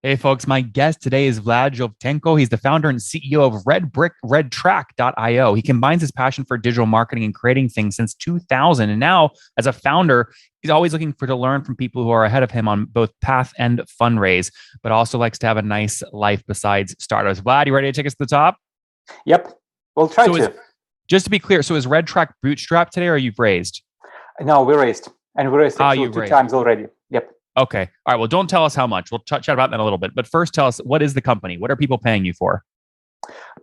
Hey, folks, my guest today is Vlad Jovtenko. He's the founder and CEO of redtrack.io. He combines his passion for digital marketing and creating things since 2000. And now, as a founder, he's always looking to learn from people who are ahead of him on both path and fundraise, but also likes to have a nice life besides startups. Vlad, you ready to take us to the top? Yep, we'll try to. Just to be clear, so is RedTrack bootstrapped today, or you've raised? No, we raised. And we raised actually two times already. Yep. Okay. All right. Well, don't tell us how much. We'll chat about that in a little bit. But first, tell us, what is the company? What are people paying you for?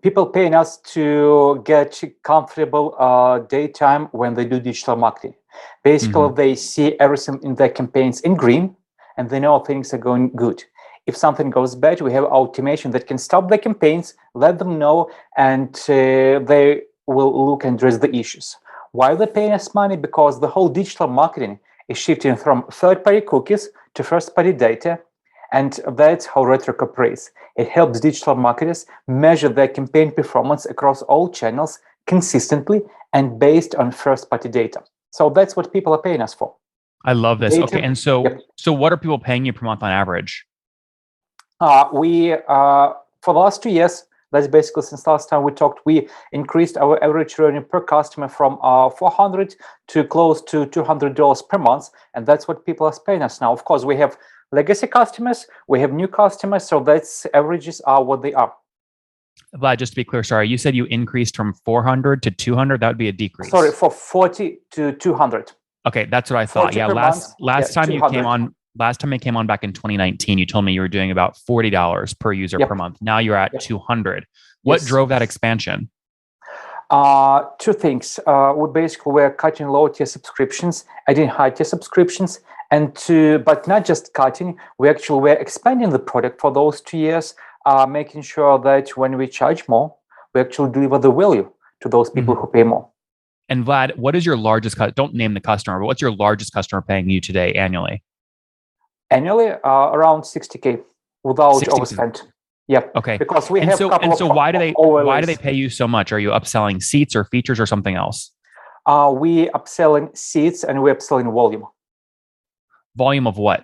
People paying us to get comfortable daytime when they do digital marketing. Basically, they see everything in their campaigns in green, and they know things are going good. If something goes bad, we have automation that can stop the campaigns, let them know, and they will look and address the issues. Why they're paying us money? Because the whole digital marketing is shifting from third-party cookies to first-party data, and that's how RedTrack operates. It helps digital marketers measure their campaign performance across all channels consistently and based on first-party data. So that's what people are paying us for. I love this. Data. Okay, and so what are people paying you per month on average? For the last 2 years, that's basically since last time we talked, we increased our average revenue per customer from $400 to close to $200 per month. And that's what people are paying us now. Of course, we have legacy customers, we have new customers. So that's averages are what they are. Vlad, just to be clear, sorry, you said you increased from 400 to 200. That would be a decrease. Sorry, for 40 to 200. Okay, that's what I thought. Yeah, last time you came on. Last time I came on back in 2019, you told me you were doing about $40 per user per month. Now you're at $200. What drove that expansion? Two things. We're cutting low tier subscriptions, adding high tier subscriptions, but not just cutting. We're expanding the product for those 2 years, making sure that when we charge more, we actually deliver the value to those people who pay more. And Vlad, what is your largest? Don't name the customer, but what's your largest customer paying you today annually? Annually, around 60K without overspend. Yep. Okay. Because we have why do they pay you so much? Are you upselling seats or features or something else? We upselling seats and we're upselling volume. Volume of what?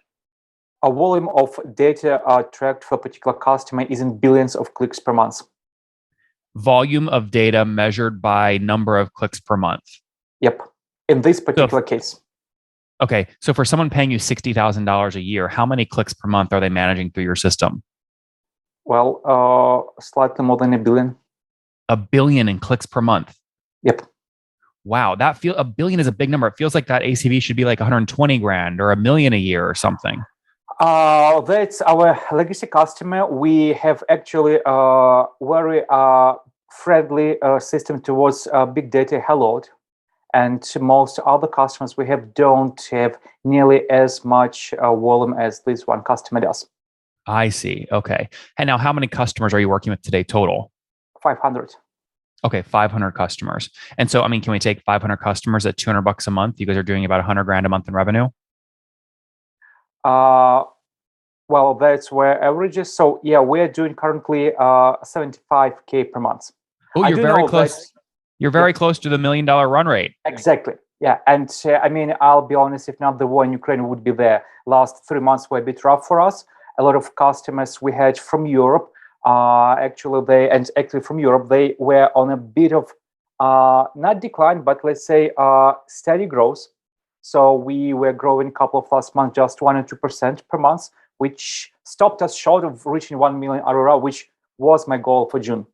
A volume of data tracked for a particular customer is in billions of clicks per month. Volume of data measured by number of clicks per month. Yep. In this particular case. Okay, so for someone paying you $60,000 a year, how many clicks per month are they managing through your system? Well, slightly more than 1 billion. 1 billion in clicks per month? Yep. Wow, 1 billion is a big number. It feels like that ACV should be like 120 grand or $1 million a year or something. That's our legacy customer. We have actually a very friendly system towards big data hello. And most other customers we have don't have nearly as much volume as this one customer does. I see. Okay. And now how many customers are you working with today total? 500. Okay, 500 customers. And so, can we take 500 customers at $200 a month? You guys are doing about 100 grand a month in revenue? Well, that's where averages. So yeah, we're doing currently 75K per month. Oh, you're very close. You're very close to the $1 million run rate. Exactly. Yeah. And I'll be honest, if not the war in Ukraine would be there. Last 3 months were a bit rough for us. A lot of customers we had from Europe, they were on a bit of not decline, but let's say steady growth. So we were growing a couple of last months, just 1 or 2% per month, which stopped us short of reaching 1 million ARR, which was my goal for June.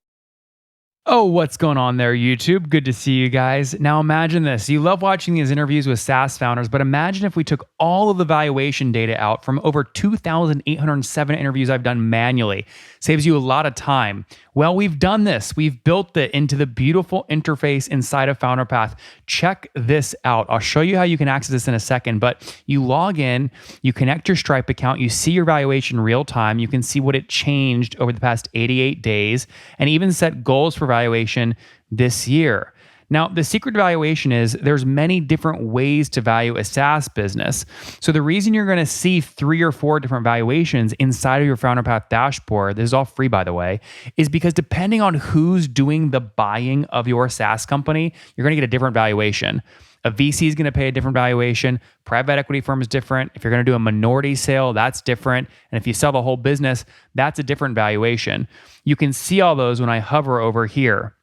Oh, what's going on there, YouTube? Good to see you guys. Now imagine this. You love watching these interviews with SaaS founders, but imagine if we took all of the valuation data out from over 2,807 interviews I've done manually. Saves you a lot of time. Well, we've done this. We've built it into the beautiful interface inside of FounderPath. Check this out. I'll show you how you can access this in a second, but you log in, you connect your Stripe account, you see your valuation real time, you can see what it changed over the past 88 days, and even set goals for valuation this year. Now, the secret to valuation is there's many different ways to value a SaaS business. So the reason you're going to see 3 or 4 different valuations inside of your FounderPath dashboard, this is all free by the way, is because depending on who's doing the buying of your SaaS company, you're going to get a different valuation. A VC is going to pay a different valuation. Private equity firm is different. If you're going to do a minority sale, that's different. And if you sell the whole business, that's a different valuation. You can see all those when I hover over here.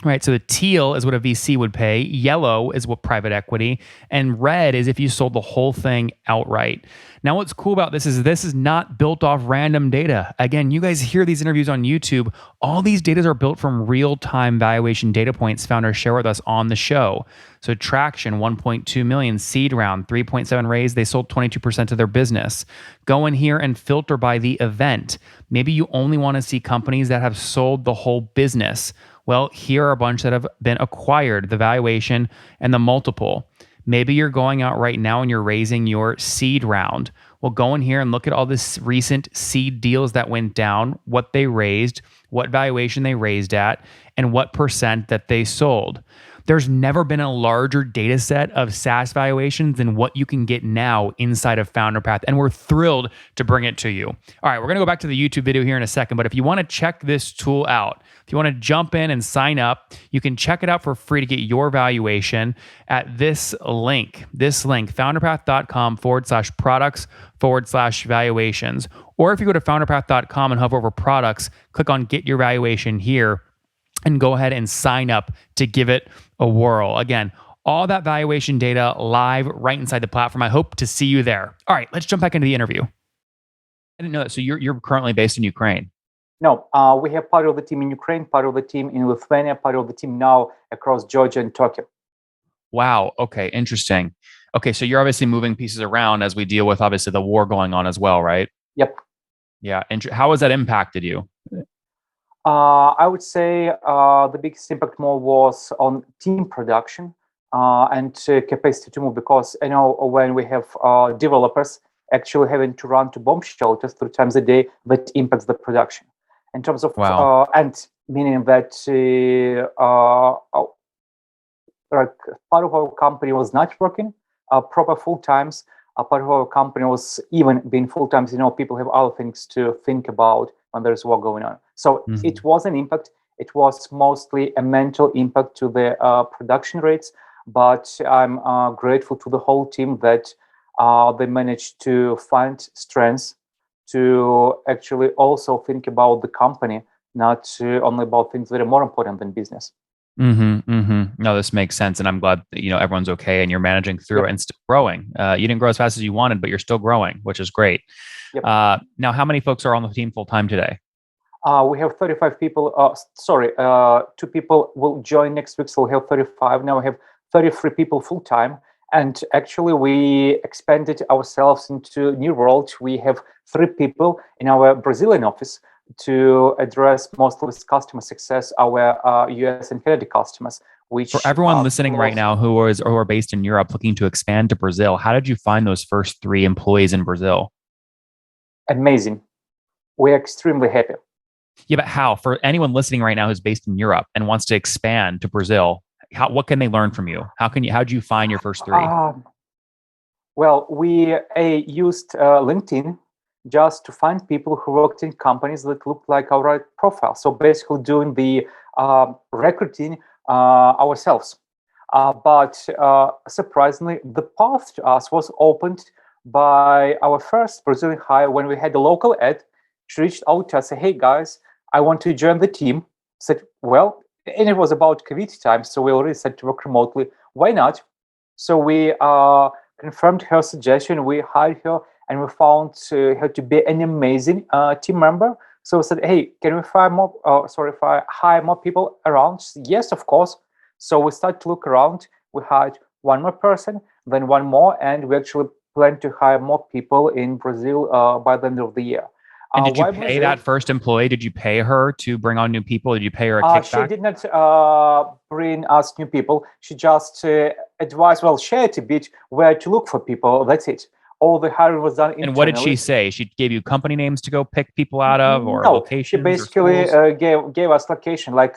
Right. So the teal is what a VC would pay. Yellow is what private equity. And red is if you sold the whole thing outright. Now, what's cool about this is not built off random data. Again, you guys hear these interviews on YouTube. All these data are built from real-time valuation data points founders share with us on the show. So traction, 1.2 million, seed round, 3.7 raise. They sold 22% of their business. Go in here and filter by the event. Maybe you only want to see companies that have sold the whole business. Well, here are a bunch that have been acquired, the valuation and the multiple. Maybe you're going out right now and you're raising your seed round. Well, go in here and look at all this recent seed deals that went down, what they raised, what valuation they raised at, and what percent that they sold. There's never been a larger data set of SaaS valuations than what you can get now inside of FounderPath, and we're thrilled to bring it to you. All right, we're going to go back to the YouTube video here in a second, but if you want to check this tool out, if you want to jump in and sign up, you can check it out for free to get your valuation at this link, founderpath.com/products/valuations. Or if you go to founderpath.com and hover over products, click on get your valuation here, and go ahead and sign up to give it a whirl. Again, all that valuation data live right inside the platform. I hope to see you there. All right, let's jump back into the interview. I didn't know that. So you're currently based in Ukraine. No, we have part of the team in Ukraine, part of the team in Lithuania, part of the team now across Georgia and Turkey. Wow. Okay. Interesting. Okay. So you're obviously moving pieces around as we deal with obviously the war going on as well, right? Yep. Yeah. And how has that impacted you? I would say the biggest impact more was on team production and capacity to move, because when we have developers actually having to run to bomb shelters 3 times a day, that impacts the production. In terms of and meaning that part of our company was not working proper full times. Part of our company was even being full times. People have other things to think about when there's war going on. So it was an impact. It was mostly a mental impact to the production rates, but I'm grateful to the whole team that they managed to find strengths to actually also think about the company, not only about things that are more important than business. No, this makes sense, and I'm glad that everyone's okay and you're managing through it and still growing. You didn't grow as fast as you wanted, but you're still growing, which is great. Yep. Now, how many folks are on the team full time today? We have 35 people. 2 people will join next week, so we'll have 35. Now we have 33 people full time. And actually, we expanded ourselves into a new world. We have 3 people in our Brazilian office to address most of this customer success, our US and Canada customers. Which for everyone listening right now who are based in Europe looking to expand to Brazil, how did you find those first 3 employees in Brazil? Amazing. We're extremely happy. Yeah, but how? For anyone listening right now who's based in Europe and wants to expand to Brazil, what can they learn from you? How'd you find your first 3? Well, we used LinkedIn just to find people who worked in companies that looked like our profile. So basically doing the recruiting ourselves. But surprisingly, the path to us was opened by our first Brazilian hire when we had a local ad. She reached out to us, said, "Hey guys, I want to join the team." Said, "Well," and it was about COVID time, so we already said to work remotely. Why not? So we confirmed her suggestion. We hired her, and we found her to be an amazing team member. So we said, "Hey, can we hire more people around?" She said, "Yes, of course." So we started to look around. We hired 1 more person, then 1 more, and we actually plan to hire more people in Brazil by the end of the year. And did you pay that first employee? Did you pay her to bring on new people? Did you pay her a kickback? She did not bring us new people. She just advised, shared a bit where to look for people. That's it. All the hiring was done internally. And what did she say? She gave you company names to go pick people out of, or locations? She basically gave us location, like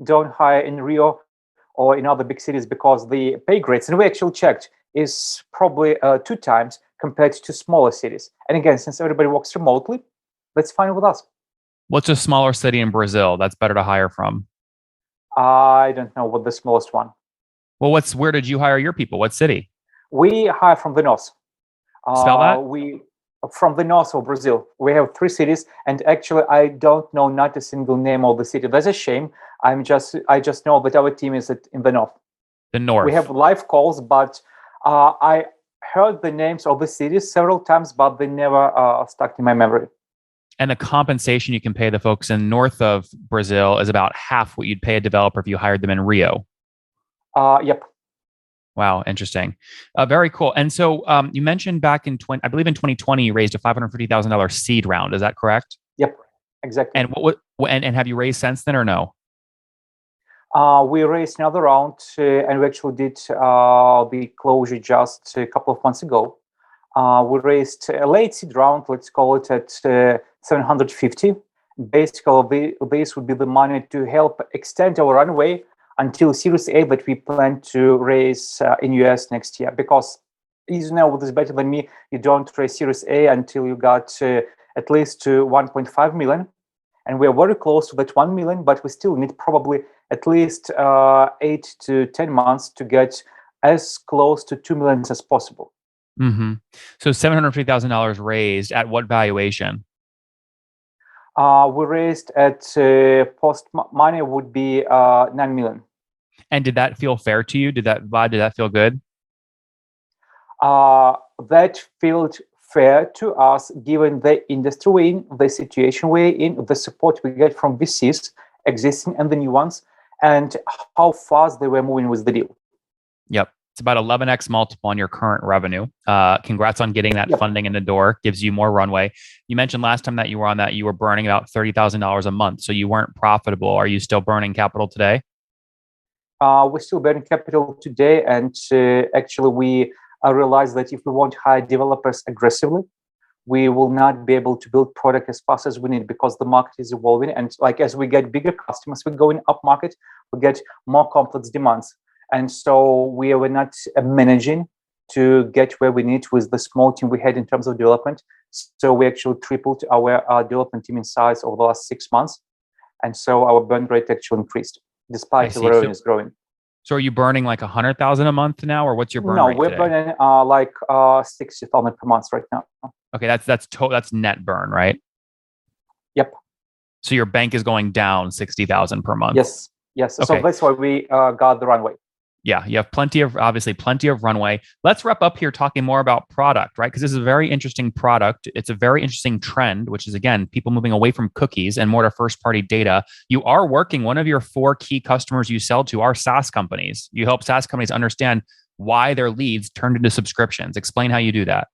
don't hire in Rio or in other big cities because the pay grades, and we actually checked, is probably 2 times compared to smaller cities. And again, since everybody works remotely, that's fine with us. What's a smaller city in Brazil that's better to hire from? I don't know what the smallest one. Well, where did you hire your people? What city? We hire from the north. Spell that. We from the north of Brazil. We have 3 cities, and actually, I don't know not a single name of the city. That's a shame. I just know that our team is in the north. The We have North. live calls, but I heard the names of the cities several times, but they never stuck in my memory. And the compensation you can pay the folks in north of Brazil is about half what you'd pay a developer if you hired them in Rio. Yep, Wow, interesting. Very cool. And so you mentioned back in I believe in 2020, you raised a $550,000 seed round. Is that correct? yep, exactly. And and have you raised since then or no? We raised another round, and we actually did the closure just a couple of months ago. We raised a late seed round, let's call it at 750. Basically, this would be the money to help extend our runway until Series A that we plan to raise in US next year. Because, you know, this is better than me, you don't raise Series A until you got at least 1.5 million. And we're very close to that 1 million, but we still need probably at least 8 to 10 months to get as close to 2 million as possible. Mm-hmm. So $750,000 raised at what valuation? We raised at post money would be 9 million. And did that feel fair to you? Vlad, did that feel good? That felt fair to us given the industry we're in, the situation we're in, the support we get from VCs, existing and the new ones, and how fast they were moving with the deal. Yep. It's about 11x multiple on your current revenue. Congrats on getting that funding in the door. Gives you more runway. You mentioned last time that you were on that you were burning about $30,000 a month, so you weren't profitable. Are you still burning capital today? We're still burning capital today, and actually we realized that if we want to hire developers aggressively, we will not be able to build product as fast as we need because the market is evolving. And like as we get bigger customers, we're going up market, we get more complex demands. And so we were not managing to get where we need with the small team we had in terms of development. So we actually tripled our development team in size over the last 6 months. And so our burn rate actually increased despite the revenues growing. So are you burning like 100,000 a month now, or what's your burn rate? No, we're burning like 60,000 per month right now. Okay, that's net burn, right? Yep. So your bank is going down 60,000 per month. Yes. Okay. So that's why we got the runway. Yeah, you have plenty of runway. Let's wrap up here talking more about product, right? Because this is a very interesting product. It's a very interesting trend, which is again, people moving away from cookies and more to first party data. You are working, one of your 4 key customers you sell to are SaaS companies. You help SaaS companies understand why their leads turned into subscriptions. Explain how you do that.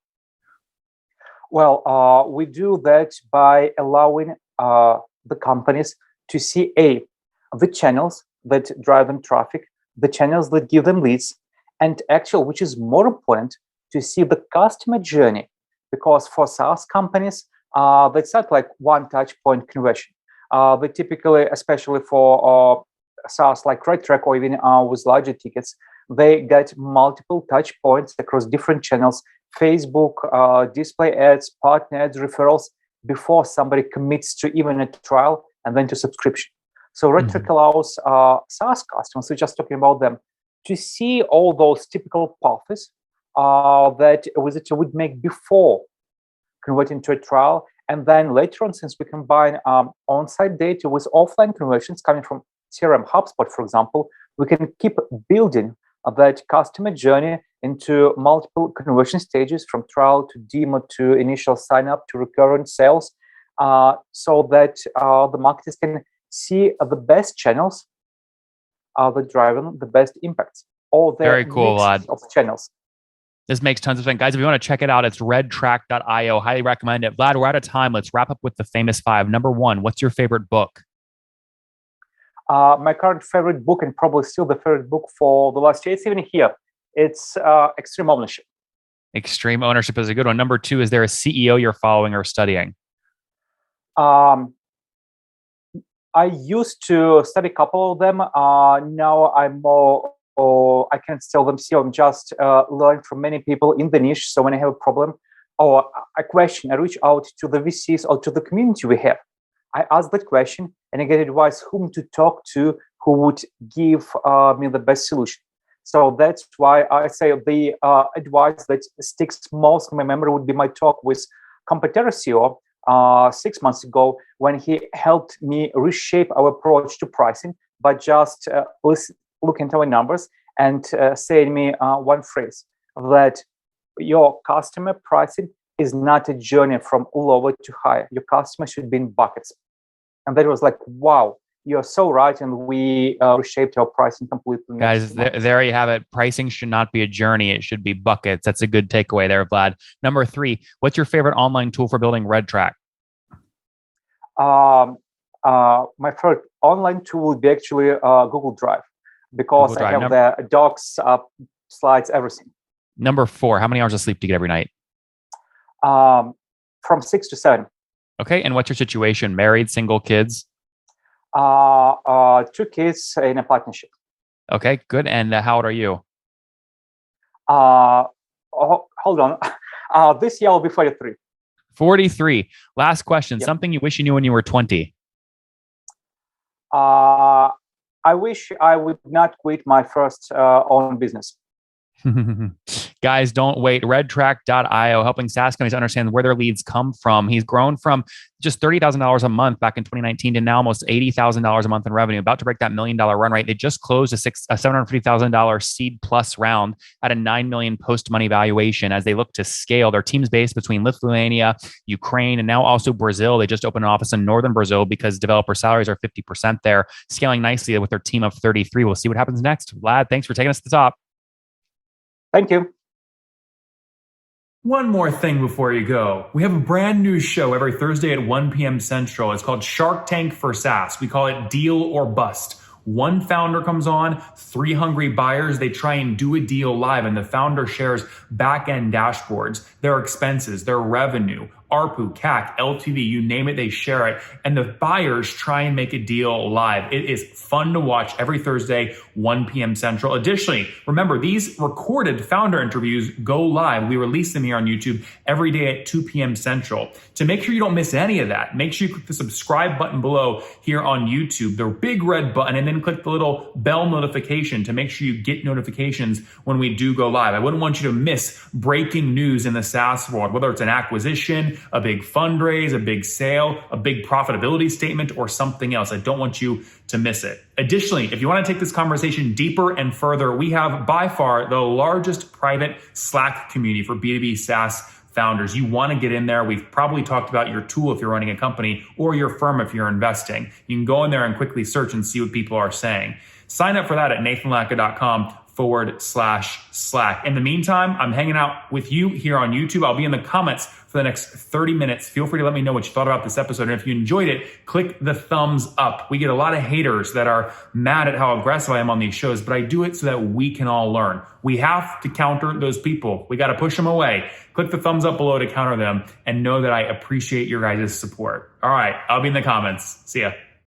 Well, we do that by allowing the companies to see the channels that drive them traffic, the channels that give them leads, and actually, which is more important, to see the customer journey. Because for SaaS companies, that's not like one touch point conversion. But typically, especially for SaaS like RedTrack or even with larger tickets, they get multiple touch points across different channels, Facebook, display ads, partner ads, referrals, before somebody commits to even a trial and then to subscription. So RedTrack allows SaaS customers, we're just talking about them, to see all those typical paths that a visitor would make before converting to a trial. And then later on, since we combine on-site data with offline conversions coming from CRM HubSpot, for example, we can keep building that customer journey into multiple conversion stages from trial to demo to initial sign-up to recurrent sales so that the marketers can see the best channels that drive the best impacts. All the very cool, Vlad. Of channels. This makes tons of sense. Guys, if you want to check it out, it's redtrack.io. Highly recommend it. Vlad, we're out of time. Let's wrap up with the famous 5. Number 1, what's your favorite book? My current favorite book, and probably still the favorite book for the last year, it's even here. It's Extreme Ownership. Extreme Ownership is a good one. Number 2, is there a CEO you're following or studying? I used to study a couple of them. Now I'm more, I can't tell them CEO. I'm just learning from many people in the niche. So when I have a problem or a question, I reach out to the VCs or to the community we have. I ask that question and I get advice whom to talk to, who would give me the best solution. So that's why I say the advice that sticks most in my memory would be my talk with competitor CEO 6 months ago, when he helped me reshape our approach to pricing by just looking at our numbers and saying me one phrase, that your customer pricing is not a journey from lower to higher. Your customer should be in buckets. And that was like, wow, you're so right. And we reshaped our pricing completely. Guys, there you have it. Pricing should not be a journey. It should be buckets. That's a good takeaway there, Vlad. Number 3, what's your favorite online tool for building RedTrack? My favorite online tool would be actually Google Drive, because Google Drive. I have the docs, slides, everything. Number 4, how many hours of sleep do you get every night? From 6 to 7. Okay, and what's your situation? Married, single, kids? 2 kids in a partnership. Okay, good. And how old are you? Hold on. This year I'll be 43. 43. Last question. Yep. Something you wish you knew when you were 20? I wish I would not quit my first own business. Guys, don't wait. RedTrack.io, helping SaaS companies understand where their leads come from. He's grown from just $30,000 a month back in 2019 to now almost $80,000 a month in revenue, about to break that $1 million run rate. They just closed a $750,000 seed plus round at a $9 million post-money valuation as they look to scale. Their team's based between Lithuania, Ukraine, and now also Brazil. They just opened an office in northern Brazil because developer salaries are 50% there, scaling nicely with their team of 33. We'll see what happens next. Vlad, thanks for taking us to the top. Thank you. One more thing before you go. We have a brand new show every Thursday at 1 p.m. Central. It's called Shark Tank for SaaS. We call it Deal or Bust. One founder comes on, 3 hungry buyers. They try and do a deal live, and the founder shares back-end dashboards, their expenses, their revenue, ARPU, CAC, LTV, you name it, they share it. And the buyers try and make a deal live. It is fun to watch every Thursday, 1 p.m. Central. Additionally, remember, these recorded founder interviews go live. We release them here on YouTube every day at 2 p.m. Central. To make sure you don't miss any of that, make sure you click the subscribe button below here on YouTube, the big red button, and then click the little bell notification to make sure you get notifications when we do go live. I wouldn't want you to miss breaking news in the SaaS world, whether it's an acquisition, a big fundraise, a big sale, a big profitability statement, or something else. I don't want you to miss it. Additionally, if you want to take this conversation deeper and further, we have by far the largest private Slack community for B2B SaaS founders. You want to get in there. We've probably talked about your tool if you're running a company, or your firm if you're investing. You can go in there and quickly search and see what people are saying. Sign up for that at nathanlatka.com/Slack. In the meantime, I'm hanging out with you here on YouTube. I'll be in the comments for the next 30 minutes. Feel free to let me know what you thought about this episode. And if you enjoyed it, click the thumbs up. We get a lot of haters that are mad at how aggressive I am on these shows, but I do it so that we can all learn. We have to counter those people. We got to push them away. Click the thumbs up below to counter them, and know that I appreciate your guys' support. All right, I'll be in the comments. See ya.